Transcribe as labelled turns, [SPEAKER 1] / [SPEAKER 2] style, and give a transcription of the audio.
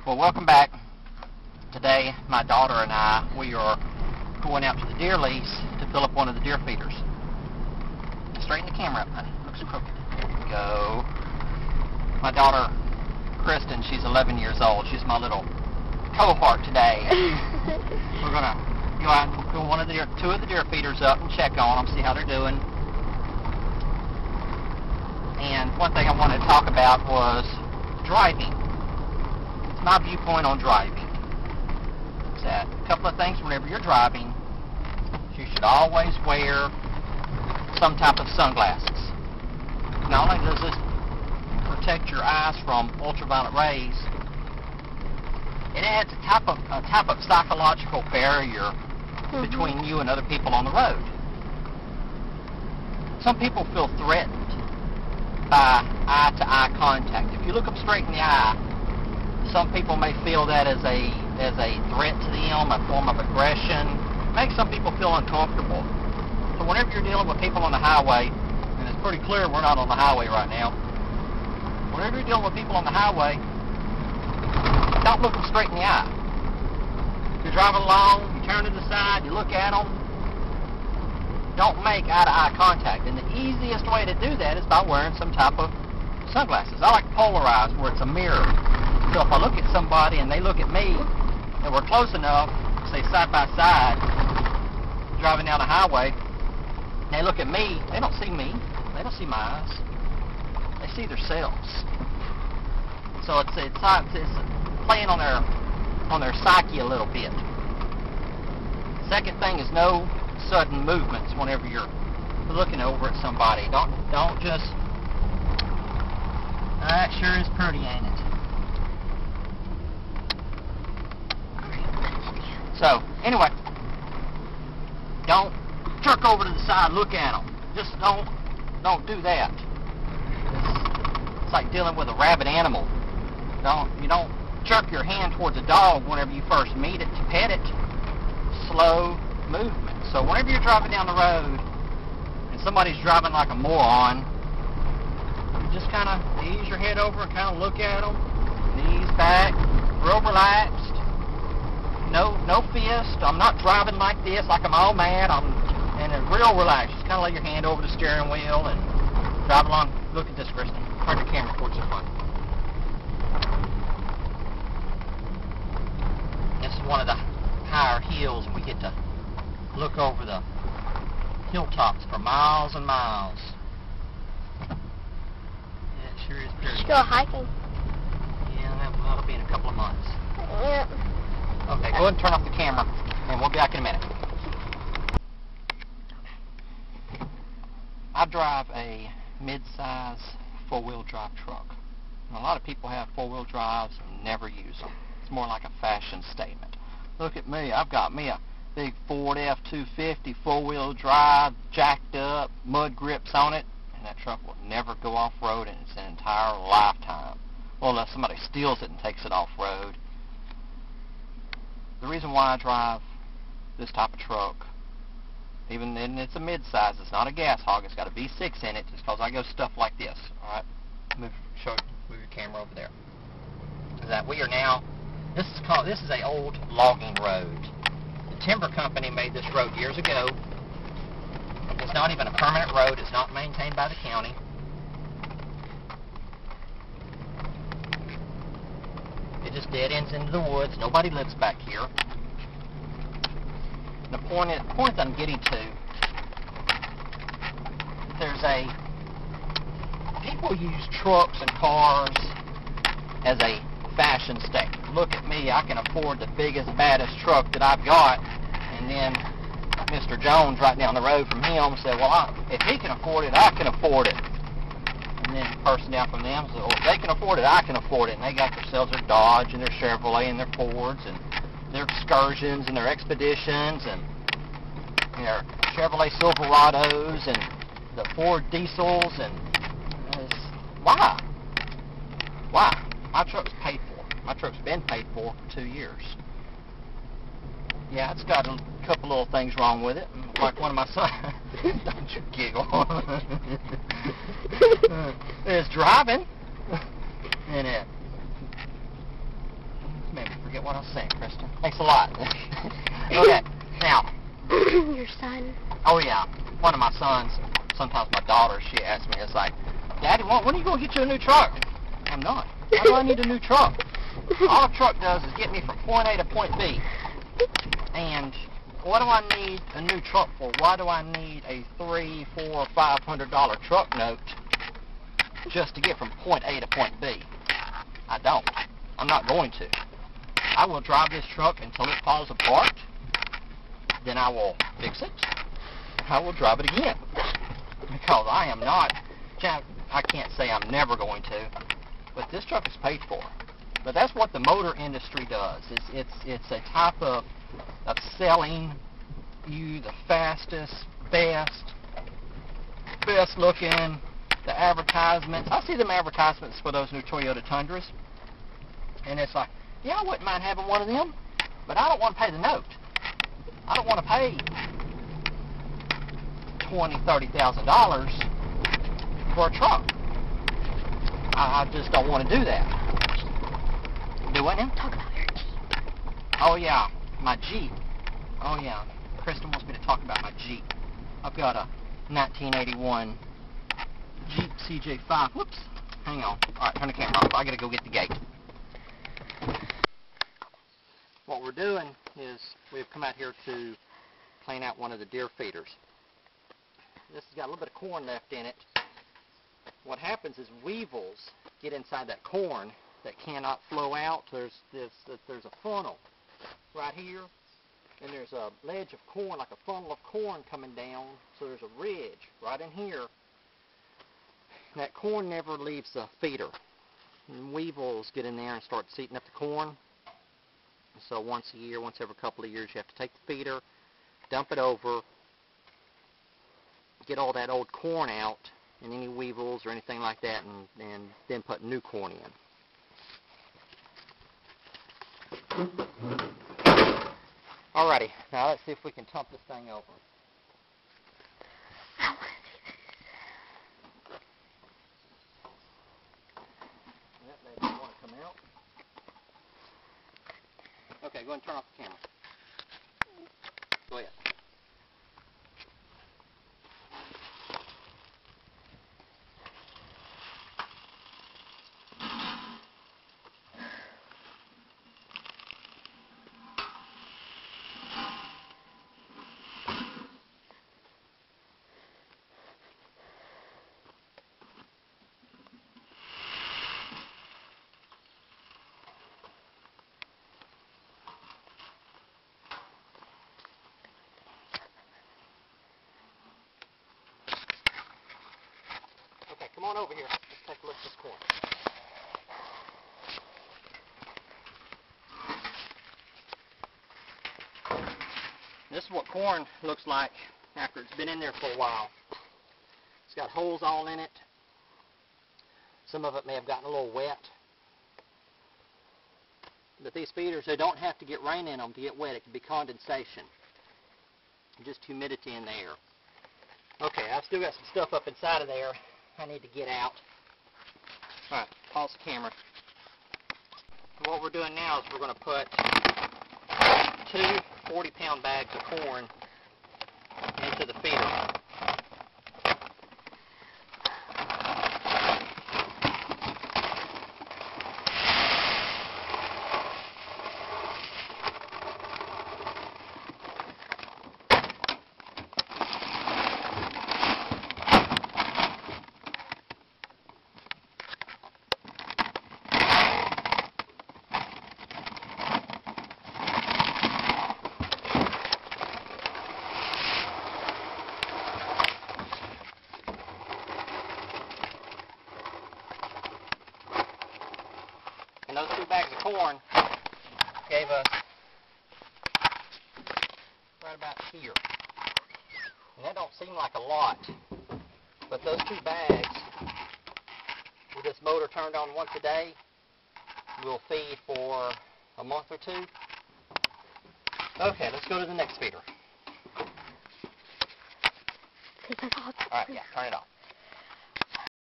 [SPEAKER 1] Well, welcome back. Today, my daughter and I, we are going out to the deer lease to fill up one of the deer feeders. Straighten the camera up, honey. Looks crooked. There we go. My daughter, Kristen, she's 11 years old. She's my little cohort today. We're going to go out and fill two of the deer feeders up and check on them, see how they're doing. And one thing I wanted to talk about was driving. It's my viewpoint on driving. It's that a couple of things whenever you're driving, you should always wear some type of sunglasses. Not only does this protect your eyes from ultraviolet rays, it adds a type of psychological barrier between you and other people on the road. Some people feel threatened by eye-to-eye contact. If you look them straight in the eye, some people may feel that as a threat to them, a form of aggression. It makes some people feel uncomfortable. So whenever you're dealing with people on the highway, and it's pretty clear we're not on the highway right now, whenever you're dealing with people on the highway, don't look them straight in the eye. You're driving along, you turn to the side, you look at them, don't make eye-to-eye contact. And the easiest way to do that is by wearing some type of sunglasses. I like polarized, where it's a mirror. So if I look at somebody and they look at me, and we're close enough, say side by side, driving down the highway, and they look at me, they don't see me, they don't see my eyes, they see themselves. So it's playing on their psyche a little bit. Second thing is no sudden movements whenever you're looking over at somebody. Don't just, that sure is pretty, ain't it? So, anyway, don't jerk over to the side, look at them. Just don't do that. It's like dealing with a rabid animal. You don't jerk your hand towards a dog whenever you first meet it to pet it. Slow movement. So whenever you're driving down the road and somebody's driving like a moron, you just kind of ease your head over and kind of look at them, knees back, real relaxed. No fist. I'm not driving like this, like I'm all mad. And real relaxed. Just kind of lay your hand over the steering wheel and drive along. Look at this, Kristen. Turn the camera towards the front. This is one of the higher hills, and we get to look over the hilltops for miles and miles. Yeah, it sure is pretty.
[SPEAKER 2] You should go hiking.
[SPEAKER 1] Yeah, that'll be in a couple of months.
[SPEAKER 2] Yeah.
[SPEAKER 1] Okay, go ahead and turn off the camera, and we'll be back in a minute. I drive a mid-size four-wheel drive truck. And a lot of people have four-wheel drives and never use them. It's more like a fashion statement. Look at me. I've got me a big Ford F-250 four-wheel drive, jacked up, mud grips on it, and that truck will never go off-road in its entire lifetime. Well, unless somebody steals it and takes it off-road. The reason why I drive this type of truck, even then it's a mid-size, it's not a gas hog, it's got a V6 in it, just because I go stuff like this. Alright, move your camera over there. Is that we are now, this is a old logging road. The timber company made this road years ago. It's not even a permanent road, it's not maintained by the county. It just dead ends into the woods. Nobody lives back here. The point that I'm getting to, people use trucks and cars as a fashion statement. Look at me, I can afford the biggest, baddest truck that I've got. And then Mr. Jones right down the road from him said, well, if he can afford it, I can afford it. And then the person down from them said, well, if they can afford it, I can afford it. And they got themselves their Dodge and their Chevrolet and their Fords and their Excursions and their Expeditions and their Chevrolet Silverados and the Ford Diesels. And why? Why? My truck's paid for. My truck's been paid for 2 years. Yeah, it's got a couple little things wrong with it. Like one of my sons. Don't you giggle. It's driving. And what I was saying, Kristen. Thanks a lot. Okay, now.
[SPEAKER 2] Your son.
[SPEAKER 1] Oh, yeah. One of my sons, sometimes my daughter, she asks me, it's like, Daddy, when are you going to get you a new truck? I'm not. Why do I need a new truck? All a truck does is get me from point A to point B. And what do I need a new truck for? Why do I need a $300, $400, $500 truck note just to get from point A to point B? I don't. I'm not going to. I will drive this truck until it falls apart. Then I will fix it. I will drive it again. Because I am not, I can't say I'm never going to, but this truck is paid for. But that's what the motor industry does. It's a type of selling you the fastest, best looking, the advertisements. I see them advertisements for those new Toyota Tundras. And it's like, yeah, I wouldn't mind having one of them, but I don't want to pay the note. I don't want to pay $20,000, $30,000 for a truck. I just don't want to do that. Do what now?
[SPEAKER 2] Talk about your Jeep.
[SPEAKER 1] Oh, yeah, my Jeep. Oh, yeah. Kristen wants me to talk about my Jeep. I've got a 1981 Jeep CJ5. Whoops. Hang on. All right, turn the camera off. I got to go get the gate. What we're doing is we've come out here to clean out one of the deer feeders. This has got a little bit of corn left in it. What happens is weevils get inside that corn that cannot flow out. There's a funnel right here, and there's a ledge of corn, like a funnel of corn coming down. So there's a ridge right in here. And that corn never leaves the feeder. And weevils get in there and start eating up the corn. So once a year, once every couple of years, you have to take the feeder, dump it over, get all that old corn out, and any weevils or anything like that, and then put new corn in. Alrighty, now let's see if we can tump this thing over.
[SPEAKER 2] I want to see this.
[SPEAKER 1] That baby want to come out. Okay, go ahead and turn off the camera. Go ahead. Okay, come on over here. Let's take a look at this corn. This is what corn looks like after it's been in there for a while. It's got holes all in it. Some of it may have gotten a little wet. But these feeders, they don't have to get rain in them to get wet. It can be condensation. Just humidity in the air. Okay, I've still got some stuff up inside of there I need to get out. Alright, pause the camera. What we're doing now is we're going to put 2 40-pound bags of corn into the feeder. And those 2 bags of corn gave us right about here. And that don't seem like a lot, but those 2 bags, with this motor turned on once a day, will feed for a month or 2. Okay, let's go to the next feeder.
[SPEAKER 2] Take us off.
[SPEAKER 1] Alright, yeah, turn it off.